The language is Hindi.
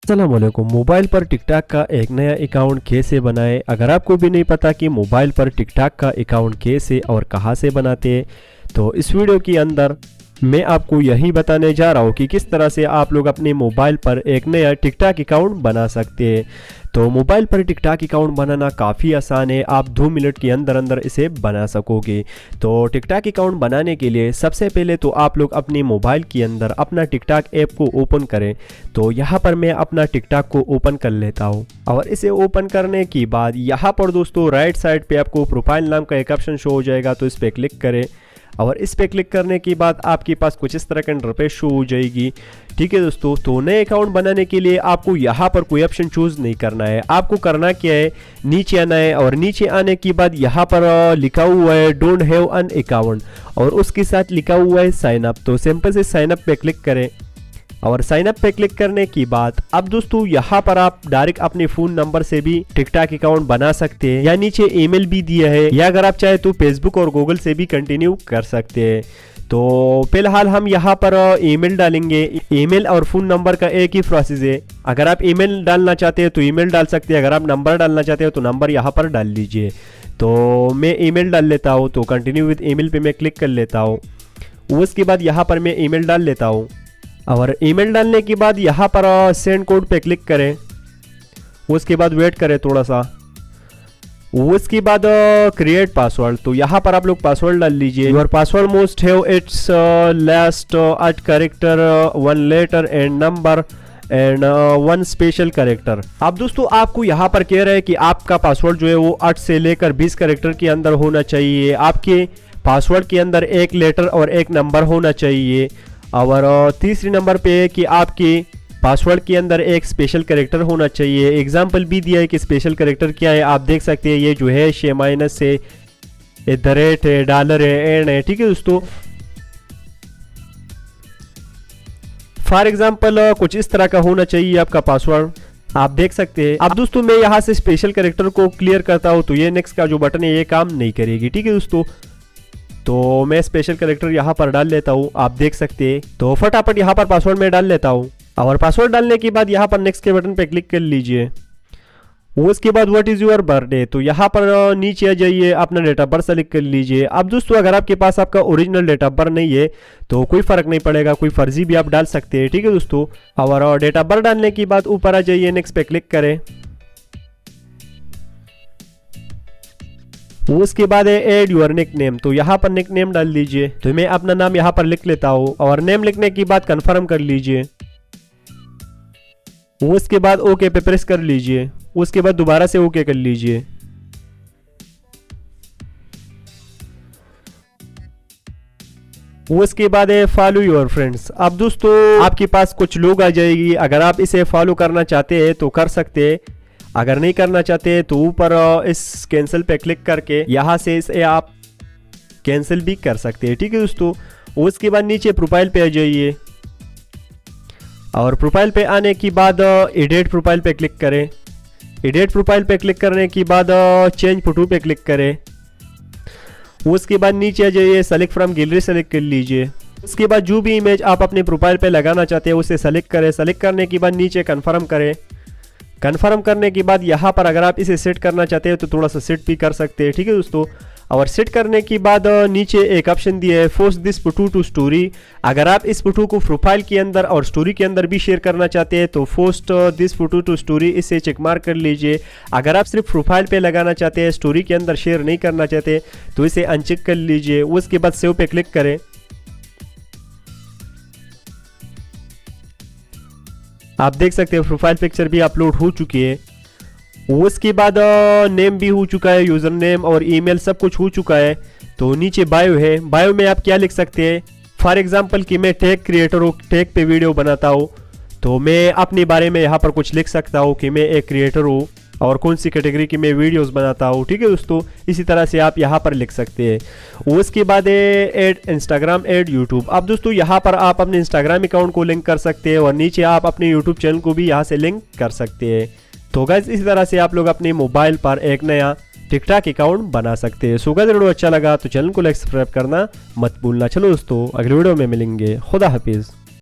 अस्सलामुअलैकुम। मोबाइल पर टिकटॉक का एक नया अकाउंट कैसे बनाएं। अगर आपको भी नहीं पता कि मोबाइल पर टिकटॉक का अकाउंट कैसे और कहां से बनाते हैं, तो इस वीडियो के अंदर मैं आपको यही बताने जा रहा हूं कि किस तरह से आप लोग अपने मोबाइल पर एक नया टिकटॉक अकाउंट बना सकते हैं। तो मोबाइल पर टिकटॉक अकाउंट बनाना काफ़ी आसान है, आप 2 मिनट के अंदर अंदर इसे बना सकोगे। तो टिकटॉक अकाउंट बनाने के लिए सबसे पहले तो आप लोग अपने मोबाइल के अंदर अपना टिकटॉक ऐप को ओपन करें। तो यहाँ पर मैं अपना टिकटॉक को ओपन कर लेता हूँ और इसे ओपन करने के बाद यहाँ पर दोस्तों राइट साइड पे आपको प्रोफाइल नाम का एक ऑप्शन शो हो जाएगा, तो इस पर क्लिक करें। और इस पे क्लिक करने के बाद आपके पास कुछ इस तरह का इंटरफेस शो हो जाएगी। ठीक है दोस्तों, तो नए अकाउंट बनाने के लिए आपको यहाँ पर कोई ऑप्शन चूज नहीं करना है। आपको करना क्या है, नीचे आना है और नीचे आने के बाद यहाँ पर लिखा हुआ है डोंट हैव एन अकाउंट और उसके साथ लिखा हुआ है साइन अप। तो सिंपल से साइन अप पे क्लिक करें और साइन अप पे क्लिक करने की बाद अब दोस्तों यहाँ पर आप डायरेक्ट अपने फोन नंबर से भी टिकटॉक अकाउंट बना सकते हैं, या नीचे ईमेल भी दिया है, या अगर आप चाहे तो फेसबुक और गूगल से भी कंटिन्यू कर सकते हैं। तो फिलहाल हम यहाँ पर ईमेल डालेंगे। ईमेल और फोन नंबर का एक ही प्रोसेस है। अगर आप ईमेल डालना चाहते हैं तो ईमेल डाल सकते हैं, अगर आप नंबर डालना चाहते हो तो नंबर यहाँ पर डाल लीजिए। तो मैं ईमेल डाल लेता हूँ, तो कंटिन्यू विद ईमेल पे मैं क्लिक कर लेता हूँ। उसके बाद यहाँ पर मैं ईमेल डाल लेता हूँ और ईमेल डालने के बाद यहाँ पर सेंड कोड पे क्लिक करें। उसके बाद वेट करें थोड़ा सा। उसके बाद क्रिएट पासवर्ड, तो यहाँ पर आप लोग पासवर्ड डाल लीजिए। Your password must have at least 8 character 1 letter and number and 1 special character. अब दोस्तों आपको यहाँ पर कह रहे हैं कि आपका पासवर्ड जो है वो 8 से लेकर 20 कैरेक्टर के अंदर होना चाहिए। आपके पासवर्ड के अंदर 1 लेटर और 1 नंबर होना चाहिए। और तीसरी नंबर पे है कि आपके पासवर्ड के अंदर एक स्पेशल कैरेक्टर होना चाहिए। एग्जाम्पल भी दिया है कि स्पेशल कैरेक्टर क्या है, आप देख सकते हैं। ये जो है शे माइनस है, @ है, डॉलर है, एंड है। ठीक है दोस्तों, फॉर एग्जाम्पल कुछ इस तरह का होना चाहिए आपका पासवर्ड, आप देख सकते हैं। अब दोस्तों मैं यहाँ से स्पेशल कैरेक्टर को क्लियर करता हूँ, तो ये नेक्स्ट का जो बटन है ये काम नहीं करेगी। ठीक है दोस्तों, तो मैं स्पेशल कैरेक्टर यहाँ पर डाल लेता हूँ, आप देख सकते हैं। तो फटाफट यहाँ पर पासवर्ड में डाल लेता हूँ और पासवर्ड डालने के बाद यहाँ पर नेक्स्ट के बटन पे क्लिक कर लीजिए। उसके बाद व्हाट इज़ योर बर्थडे, तो यहाँ पर नीचे आ जाइए, अपना डेट ऑफ बर्थ सेलेक्ट कर लीजिए। अब दोस्तों अगर आपके पास आपका ओरिजिनल डेट ऑफ बर्थ नहीं है तो कोई फ़र्क नहीं पड़ेगा, कोई फर्जी भी आप डाल सकते हैं। ठीक है दोस्तों, और डेट ऑफ बर्थ डालने के बाद ऊपर आ जाइए, नेक्स्ट पे क्लिक करें। उसके बाद है ऐड योर निक नेम, तो यहाँ पर निक नेम डाल दीजिए। तो मैं अपना नाम यहाँ पर लिख लेता हूँ और नेम लिखने के बाद कंफर्म कर लीजिए। उसके बाद ओके पे प्रेस कर लीजिए। उसके बाद दोबारा से ओके कर लीजिए। उसके बाद है फॉलो योर फ्रेंड्स। अब दोस्तों आपके पास कुछ लोग आ जाएगी, अगर आप इसे फॉलो करना चाहते हैं तो कर सकते हैं, अगर नहीं करना चाहते तो ऊपर इस कैंसिल पे क्लिक करके यहाँ से इसे आप कैंसिल भी कर सकते हैं। ठीक है दोस्तों, उसके बाद नीचे प्रोफाइल पे आ जाइए और प्रोफाइल पे आने के बाद एडिट प्रोफाइल पे क्लिक करें। एडिट प्रोफाइल पे क्लिक करने के बाद चेंज फोटो पे क्लिक करें। उसके बाद नीचे आ जाइए, सेलेक्ट फ्रॉम गैलरी सेलेक्ट कर लीजिए। उसके बाद जो भी इमेज आप अपने प्रोफाइल पे लगाना चाहते हैं उसे सेलेक्ट करें। सेलेक्ट करने के बाद नीचे कन्फर्म करें। कन्फर्म करने के बाद यहाँ पर अगर आप इसे सेट करना चाहते हैं तो थोड़ा सा सेट भी कर सकते हैं। ठीक है दोस्तों, और सेट करने के बाद नीचे एक ऑप्शन दिया है post this photo to story. अगर आप इस फोटो को प्रोफाइल के अंदर और स्टोरी के अंदर भी शेयर करना चाहते हैं तो post this photo to story इसे चेक मार्क कर लीजिए। अगर आप सिर्फ प्रोफाइल पे लगाना चाहते हैं, स्टोरी के अंदर शेयर नहीं करना चाहते तो इसे अनचेक कर लीजिए। उसके बाद सेव पे क्लिक करें। आप देख सकते हैं प्रोफाइल पिक्चर भी अपलोड हो चुकी है। उसके बाद नेम भी हो चुका है, यूज़र नेम और ईमेल सब कुछ हो चुका है। तो नीचे बायो है, बायो में आप क्या लिख सकते हैं, फॉर एग्जांपल कि मैं टेक क्रिएटर हूँ, टेक पे वीडियो बनाता हूँ, तो मैं अपने बारे में यहाँ पर कुछ लिख सकता हूँ कि मैं एक क्रिएटर हूँ और कौन सी कैटेगरी की मैं वीडियोस बनाता हूँ। ठीक है दोस्तों, इसी तरह से आप यहाँ पर लिख सकते हैं। उसके बाद है ऐड इंस्टाग्राम, ऐड यूट्यूब। अब दोस्तों यहाँ पर आप अपने इंस्टाग्राम अकाउंट को लिंक कर सकते हैं और नीचे आप अपने यूट्यूब चैनल को भी यहाँ से लिंक कर सकते हैं। तो गाइस इसी तरह से आप लोग अपने मोबाइल पर एक नया टिकटॉक अकाउंट बना सकते हैं। सो गाइस वीडियो अच्छा लगा तो चैनल को लाइक सब्सक्राइब करना मत भूलना। चलो दोस्तों अगले वीडियो में मिलेंगे, खुदा हाफिज़।